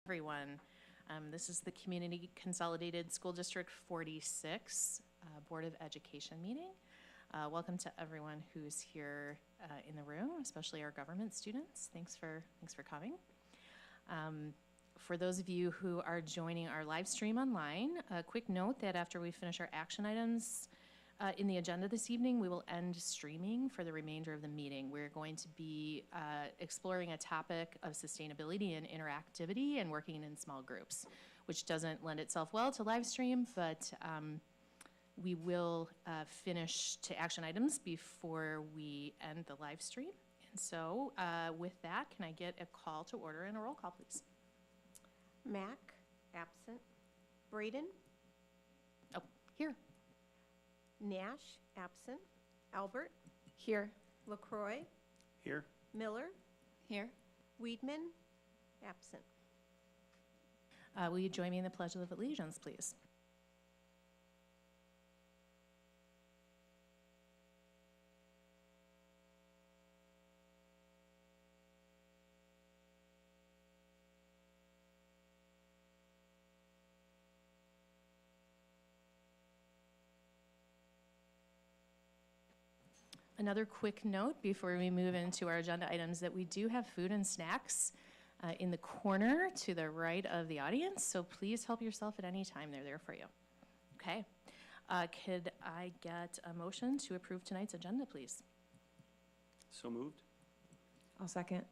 Everyone. This is the Community Consolidated School District 46 Board of Education meeting. Welcome to everyone who's here in the room, especially our government students. Thanks for coming. For those of you who are joining our live stream online, a quick note that after we finish our action items in the agenda this evening, we will end streaming for the remainder of the meeting. We're going to be exploring a topic of sustainability and interactivity and working in small groups, which doesn't lend itself well to live stream, but we will finish to action items before we end the live stream. And so with that, can I get a call to order and a roll call, please? Mack, absent. Braden? Oh, here. Nash, absent. Albert? Here. LaCroix? Here. Miller? Here. Weedman? Absent. Will you join me in the Pledge of Allegiance, please? Another quick note before we move into our agenda items that we do have food and snacks in the corner to the right of the audience, so please help yourself at any time. They're there for you. Okay. Could I get a motion to approve tonight's agenda, please? So moved. I'll second.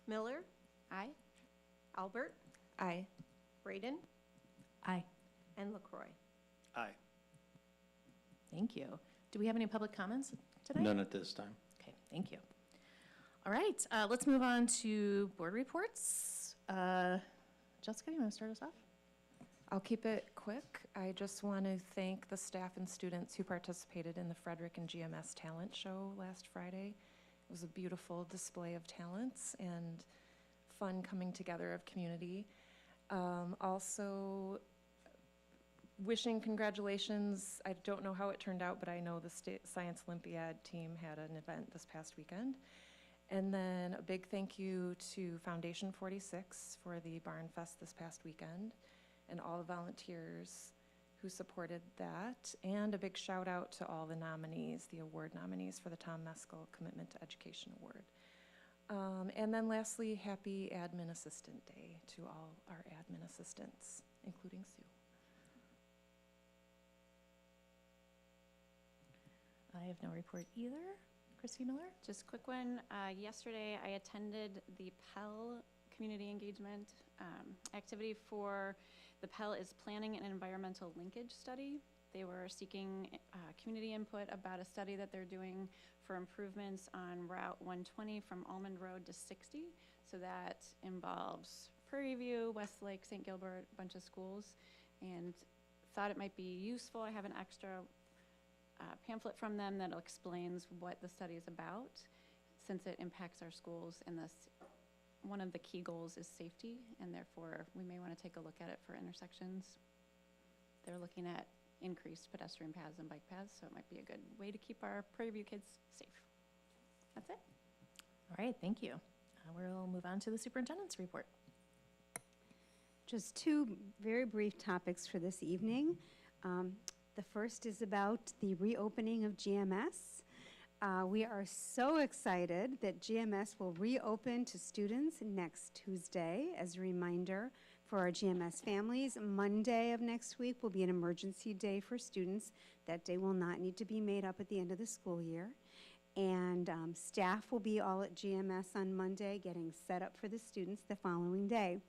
Miller? Aye. Albert? Aye. Braden? Aye. And LaCroix. Aye. Thank you. Do we have any public comments today? None at this time. Okay, thank you. All right, let's move on to board reports. Jessica, you want to start us off? I'll keep it quick. I just want to thank the staff and students who participated in the Frederick and GMS talent show last Friday. It was a beautiful display of talents and fun coming together of community. Also, wishing congratulations. I don't know how it turned out, but I know the State Science Olympiad team had an event this past weekend. And then a big thank you to Foundation 46 for the Barn Fest this past weekend and all the volunteers who supported that. And a big shout out to all the nominees, the award nominees for the Tom Meskel Commitment to Education Award. And then lastly, happy Admin Assistant Day to all our admin assistants, including Sue. I have no report either. Christy Miller? Just a quick one. Yesterday, I attended the Pell community engagement activity for the Pell is planning an environmental linkage study. They were seeking community input about a study that they're doing for improvements on Route 120 from Almond Road to 60. So that involves Prairie View, Westlake, St. Gilbert, a bunch of schools, and thought it might be useful. I have an extra pamphlet from them that explains what the study is about, since it impacts our schools, and one of the key goals is safety, and therefore we may want to take a look at it for intersections. They're looking at increased pedestrian paths and bike paths, so it might be a good way to keep our Prairie View kids safe. That's it. All right, thank you. We'll move on to the superintendent's report. Just two very brief topics for this evening. The first is about the reopening of GMS. We are so excited that GMS will reopen to students next Tuesday. As a reminder for our GMS families, Monday of next week will be an emergency day for students. That day will not need to be made up at the end of the school year. And staff will be all at GMS on Monday getting set up for the students the following day.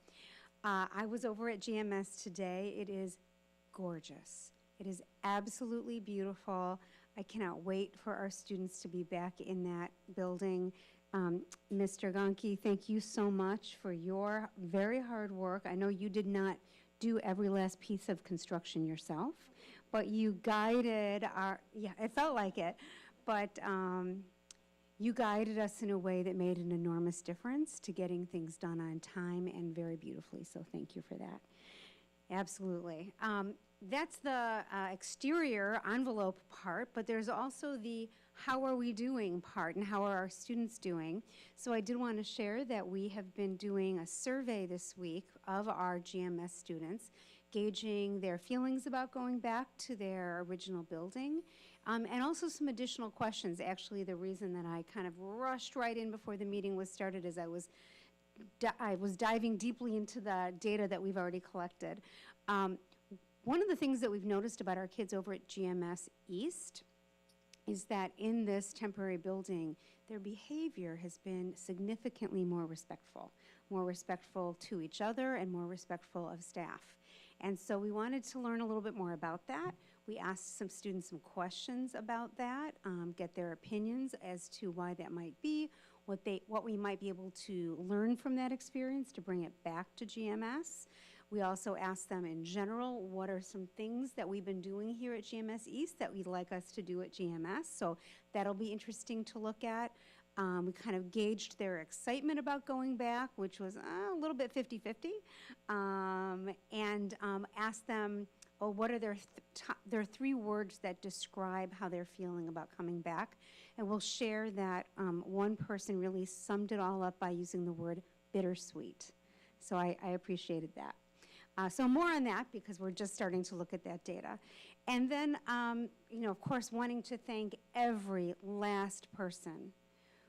I was over at GMS today. It is gorgeous. It is absolutely beautiful. I cannot wait for our students to be back in that building. Mr. Gonke, thank you so much for your very hard work. I know you did not do every last piece of construction yourself, but you guided yeah, it felt like it, but you guided us in a way that made an enormous difference to getting things done on time and very beautifully, so thank you for that. Absolutely. that's the exterior envelope part, but there's also the how are we doing part and how are our students doing. So I did want to share that we have been doing a survey this week of our GMS students, gauging their feelings about going back to their original building, and also some additional questions. Actually, the reason that I kind of rushed right in before the meeting was started is I was diving deeply into the data that we've already collected. One of the things that we've noticed about our kids over at GMS East is that in this temporary building, their behavior has been significantly more respectful to each other and more respectful of staff. And so we wanted to learn a little bit more about that. We asked some students some questions about that, get their opinions as to why that might be, what we might be able to learn from that experience to bring it back to GMS. We also asked them in general, what are some things that we've been doing here at GMS East that we'd like us to do at GMS? So that'll be interesting to look at. We kind of gauged their excitement about going back, which was a little bit 50-50, and asked them, what are their 3 words that describe how they're feeling about coming back. And we'll share that one person really summed it all up by using the word bittersweet. So I appreciated that. So more on that because we're just starting to look at that data. And then, of course, wanting to thank every last person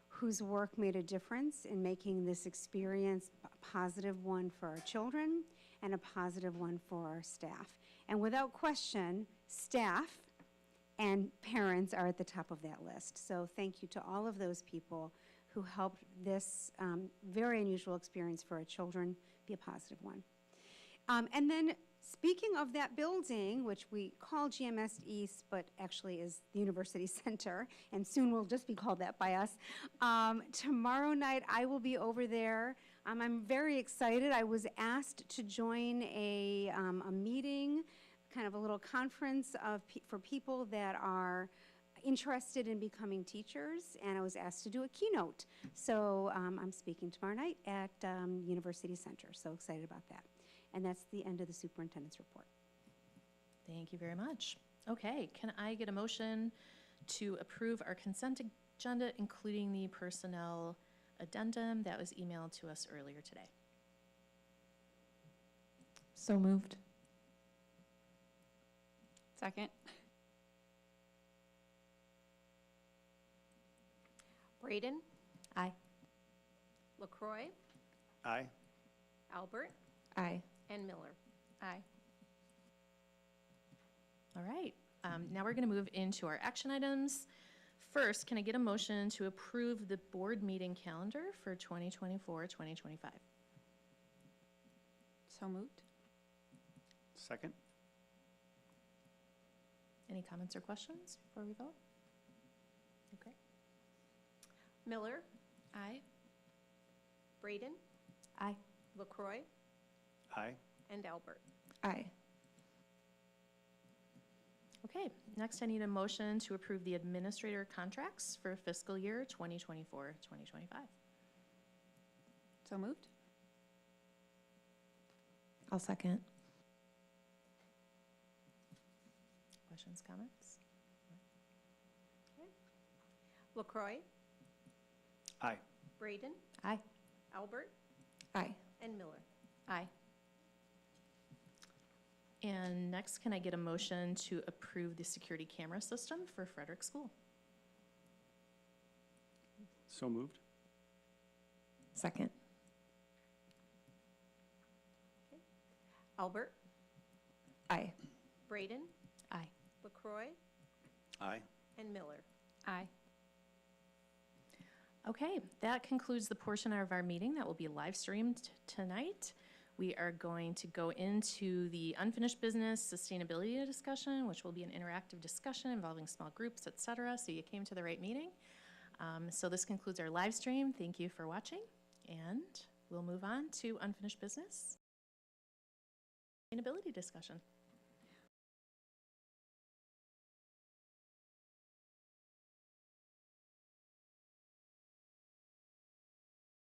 whose work made a difference in making this experience a positive one for our children and a positive one for our staff. And without question, staff and parents are at the top of that list. So thank you to all of those people who helped this very unusual experience for our children be a positive one. And then speaking of that building, which we call GMS East, but actually is the University Center, and soon will just be called that by us, tomorrow night I will be over there. I'm very excited. I was asked to join a meeting, kind of a little conference for people that are interested in becoming teachers, and I was asked to do a keynote. So I'm speaking tomorrow night at University Center, so excited about that. And that's the end of the superintendent's report. Thank you very much. Okay, can I get a motion to approve our consent agenda, including the personnel addendum that was emailed to us earlier today? So moved. Second. Braden, Aye. LaCroy, Aye. Albert, Aye. and Miller. Aye. All right, now we're going to move into our action items. First, can I get a motion to approve the board meeting calendar for 2024-2025? So moved. Second. Any comments or questions before we vote? Okay. Miller, Aye. Braden, Aye. LaCroy, Aye. and Albert. Aye. Okay, next I need a motion to approve the administrator contracts for fiscal year 2024-2025. So moved. I'll second. Questions, comments? LaCroy, Aye. Braden, Aye. Albert, Aye. and Miller. Aye. And next, can I get a motion to approve the security camera system for Frederick School? So moved. Second. Albert, Aye. Braden, Aye. LaCroy, Aye. and Miller. Aye. Okay, that concludes the portion of our meeting that will be live streamed tonight. We are going to go into the unfinished business sustainability discussion, which will be an interactive discussion involving small groups, et cetera. So you came to the right meeting. So this concludes our live stream. Thank you for watching. And we'll move on to unfinished business sustainability discussion.